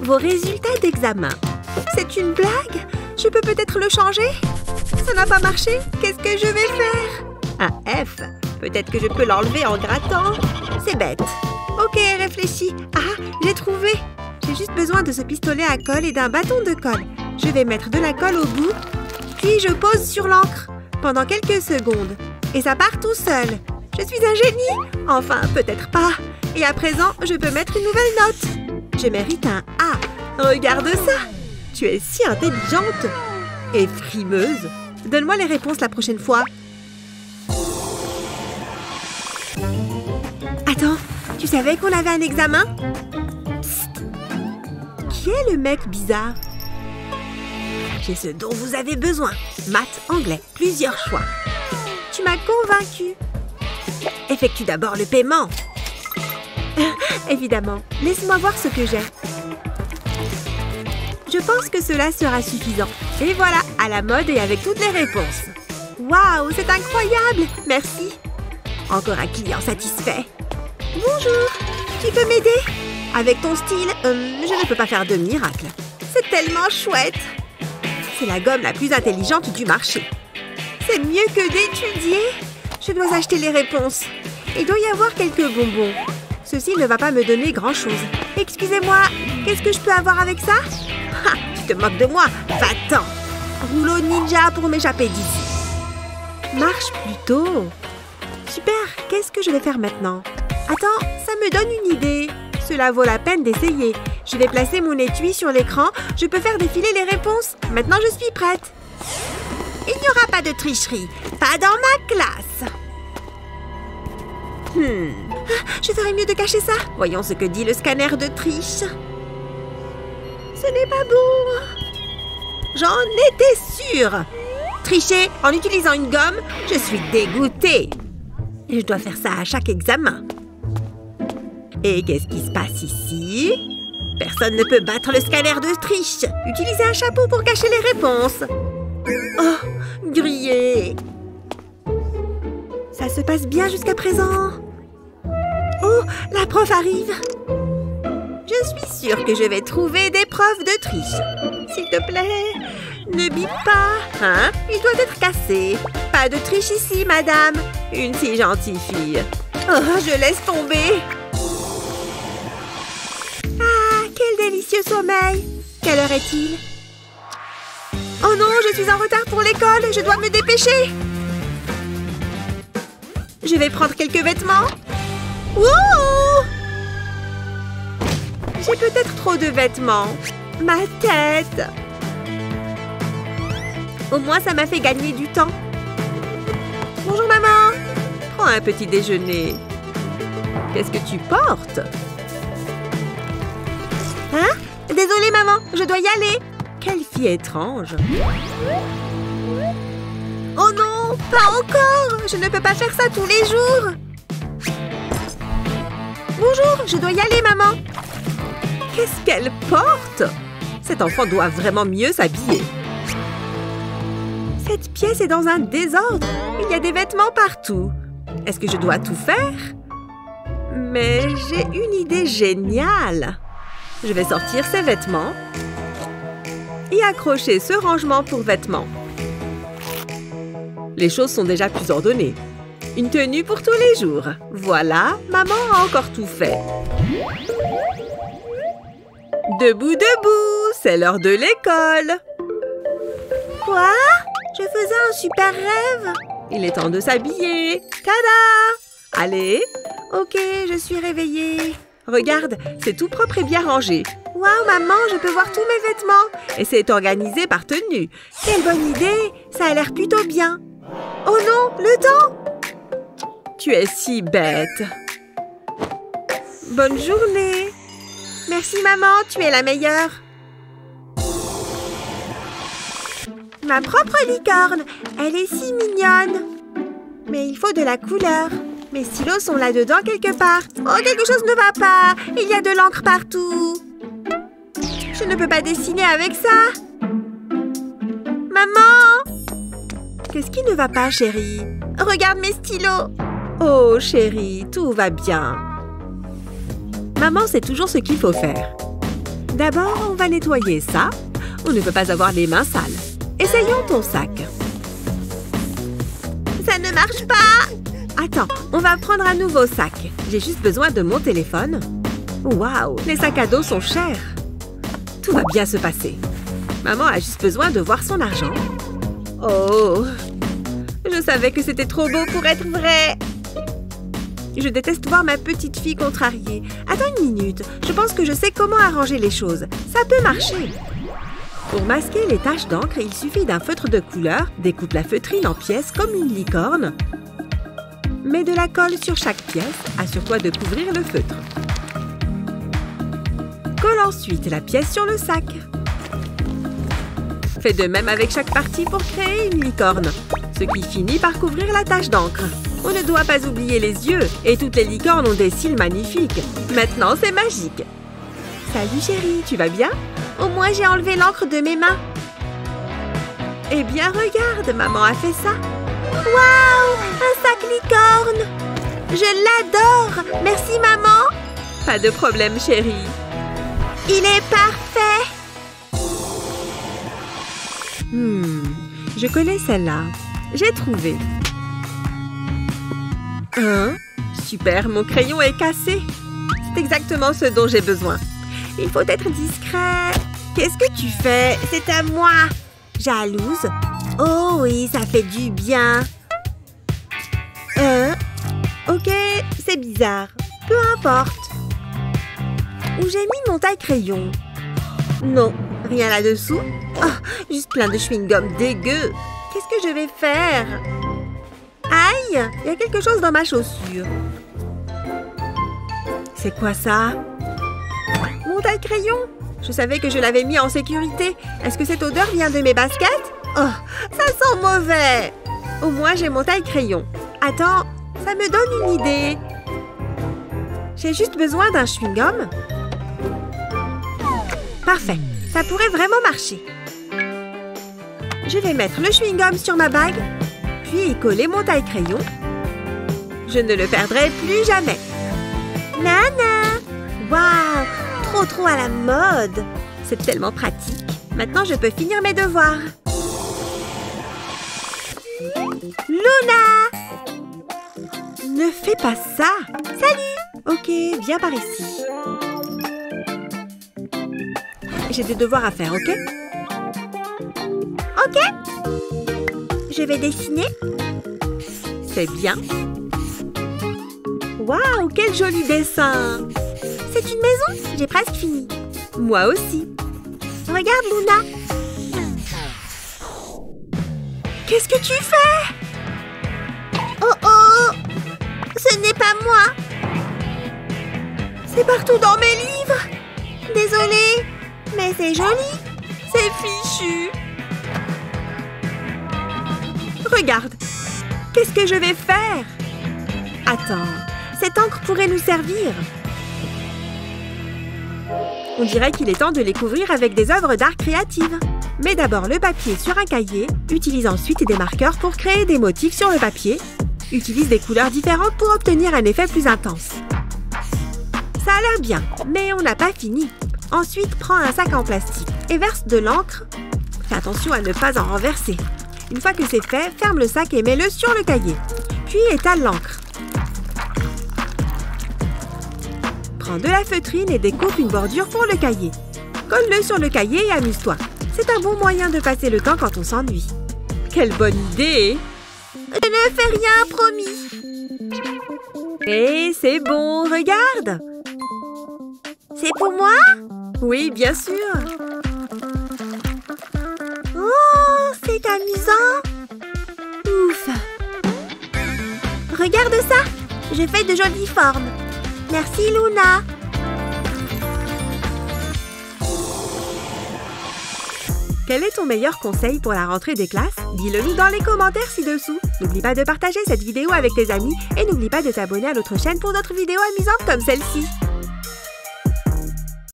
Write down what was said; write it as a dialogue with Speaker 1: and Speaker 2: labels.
Speaker 1: vos résultats d'examen. C'est une blague? Je peux peut-être le changer? Ça n'a pas marché? Qu'est-ce que je vais faire? Un F. Peut-être que je peux l'enlever en grattant. C'est bête. Ok, réfléchis. Ah, j'ai trouvé. J'ai juste besoin de ce pistolet à colle et d'un bâton de colle. Je vais mettre de la colle au bout, puis je pose sur l'encre pendant quelques secondes. Et ça part tout seul. Je suis un génie? Enfin, peut-être pas. Et à présent, je peux mettre une nouvelle note. Je mérite un A. Regarde ça. Tu es si intelligente et frimeuse. Donne-moi les réponses la prochaine fois. Attends, tu savais qu'on avait un examen? Psst. Qui est le mec bizarre? J'ai ce dont vous avez besoin. Maths, anglais, plusieurs choix. Tu m'as convaincue. Effectue d'abord le paiement. Évidemment. Laisse-moi voir ce que j'ai. Je pense que cela sera suffisant. Et voilà, à la mode et avec toutes les réponses. Waouh, c'est incroyable! Merci. Encore un client satisfait. Bonjour, tu peux m'aider? Avec ton style, je ne peux pas faire de miracle. C'est tellement chouette. C'est la gomme la plus intelligente du marché. C'est mieux que d'étudier. Je dois acheter les réponses. Il doit y avoir quelques bonbons. Ceci ne va pas me donner grand-chose. Excusez-moi, qu'est-ce que je peux avoir avec ça? Ha, tu te moques de moi? Va-t'en! Rouleau ninja pour m'échapper d'ici. Marche plutôt. Super, qu'est-ce que je vais faire maintenant? Attends, ça me donne une idée. Cela vaut la peine d'essayer. Je vais placer mon étui sur l'écran. Je peux faire défiler les réponses. Maintenant, je suis prête. Il n'y aura pas de tricherie. Pas dans ma classe. Je ferais mieux de cacher ça. Voyons ce que dit le scanner de triche. Ce n'est pas bon. J'en étais sûre. Tricher en utilisant une gomme, je suis dégoûtée. Je dois faire ça à chaque examen. Et qu'est-ce qui se passe ici? Personne ne peut battre le scanner de triche. Utilisez un chapeau pour cacher les réponses. Oh, grillé. Ça se passe bien jusqu'à présent. Oh, la prof arrive. Je suis sûre que je vais trouver des preuves de triche. S'il te plaît, ne bip pas. Hein? Il doit être cassé. Pas de triche ici, madame. Une si gentille fille. Oh, je laisse tomber. Ah, quel délicieux sommeil. Quelle heure est-il? Oh non, je suis en retard pour l'école. Je dois me dépêcher. Je vais prendre quelques vêtements. Wouh! J'ai peut-être trop de vêtements. Ma tête. Au moins, ça m'a fait gagner du temps. Bonjour, maman. Prends un petit déjeuner. Qu'est-ce que tu portes? Hein? Désolée, maman. Je dois y aller. Quelle fille étrange. Oh non, pas encore. Je ne peux pas faire ça tous les jours. Bonjour, je dois y aller, maman. Qu'est-ce qu'elle porte? Cet enfant doit vraiment mieux s'habiller. Cette pièce est dans un désordre. Il y a des vêtements partout. Est-ce que je dois tout faire? Mais j'ai une idée géniale. Je vais sortir ces vêtements et accrocher ce rangement pour vêtements. Les choses sont déjà plus ordonnées. Une tenue pour tous les jours. Voilà, maman a encore tout fait. Debout, debout, c'est l'heure de l'école. Quoi? Je faisais un super rêve. Il est temps de s'habiller. Tada! Allez. Ok, je suis réveillée. Regarde, c'est tout propre et bien rangé. Waouh, maman, je peux voir tous mes vêtements. Et c'est organisé par tenue. Quelle bonne idée. Ça a l'air plutôt bien. Oh non, le temps! Tu es si bête. Bonne journée. Merci, maman, tu es la meilleure. Ma propre licorne. Elle est si mignonne. Mais il faut de la couleur. Mes stylos sont là-dedans quelque part. Oh, quelque chose ne va pas. Il y a de l'encre partout. Je ne peux pas dessiner avec ça. Maman! Qu'est-ce qui ne va pas, chérie? Regarde mes stylos. Oh, chérie, tout va bien. Maman sait toujours ce qu'il faut faire. D'abord, on va nettoyer ça. On ne peut pas avoir les mains sales. Essayons ton sac. Ça ne marche pas! Attends, on va prendre un nouveau sac. J'ai juste besoin de mon téléphone. Waouh, les sacs à dos sont chers. Tout va bien se passer. Maman a juste besoin de voir son argent. Oh, je savais que c'était trop beau pour être vrai. Je déteste voir ma petite fille contrariée. Attends une minute, je pense que je sais comment arranger les choses. Ça peut marcher. Pour masquer les taches d'encre, il suffit d'un feutre de couleur, découpe la feutrine en pièces comme une licorne. Mets de la colle sur chaque pièce, assure-toi de couvrir le feutre. Colle ensuite la pièce sur le sac. Fais de même avec chaque partie pour créer une licorne, ce qui finit par couvrir la tache d'encre. On ne doit pas oublier les yeux, et toutes les licornes ont des cils magnifiques. Maintenant, c'est magique. Salut chérie, tu vas bien? Au moins, j'ai enlevé l'encre de mes mains. Eh bien, regarde, maman a fait ça. Waouh! Un sac licorne! Je l'adore! Merci, maman! Pas de problème, chérie. Il est parfait! Je connais celle-là. J'ai trouvé. Super, mon crayon est cassé. C'est exactement ce dont j'ai besoin. Il faut être discret. Qu'est-ce que tu fais? C'est à moi. Jalouse? Oh oui, ça fait du bien. Ok, c'est bizarre. Peu importe. Où j'ai mis mon taille-crayon? Non, rien là-dessous. Oh, juste plein de chewing-gum dégueu. Qu'est-ce que je vais faire? Aïe! Il y a quelque chose dans ma chaussure. C'est quoi ça? Mon taille-crayon? Je savais que je l'avais mis en sécurité. Est-ce que cette odeur vient de mes baskets? Oh, ça sent mauvais! Au moins, j'ai mon taille-crayon. Attends, ça me donne une idée. J'ai juste besoin d'un chewing-gum. Parfait, ça pourrait vraiment marcher. Je vais mettre le chewing-gum sur ma bague, puis y coller mon taille-crayon. Je ne le perdrai plus jamais. Nana! Waouh! Trop à la mode! C'est tellement pratique. Maintenant, je peux finir mes devoirs. Luna! Ne fais pas ça! Salut! Ok, viens par ici. J'ai des devoirs à faire, ok? Ok. Je vais dessiner. C'est bien. Waouh, quel joli dessin! C'est une maison? J'ai presque fini. Moi aussi. Regarde, Luna. Qu'est-ce que tu fais? Oh! Ce n'est pas moi. C'est partout dans mes livres. Désolée, mais c'est joli. C'est fichu. Regarde. Qu'est-ce que je vais faire? Attends, cette encre pourrait nous servir. On dirait qu'il est temps de les couvrir avec des œuvres d'art créatives. Mets d'abord le papier sur un cahier. Utilise ensuite des marqueurs pour créer des motifs sur le papier. Utilise des couleurs différentes pour obtenir un effet plus intense. Ça a l'air bien, mais on n'a pas fini. Ensuite, prends un sac en plastique et verse de l'encre. Fais attention à ne pas en renverser. Une fois que c'est fait, ferme le sac et mets-le sur le cahier. Puis étale l'encre. Prends de la feutrine et découpe une bordure pour le cahier. Colle-le sur le cahier et amuse-toi. C'est un bon moyen de passer le temps quand on s'ennuie. Quelle bonne idée! Je ne fais rien, promis. Et c'est bon, regarde. C'est pour moi? Oui, bien sûr. Oh, c'est amusant. Ouf. Regarde ça. Je fais de jolies formes. Merci, Luna. Quel est ton meilleur conseil pour la rentrée des classes? Dis-le nous dans les commentaires ci-dessous. N'oublie pas de partager cette vidéo avec tes amis et n'oublie pas de t'abonner à notre chaîne pour d'autres vidéos amusantes comme celle-ci.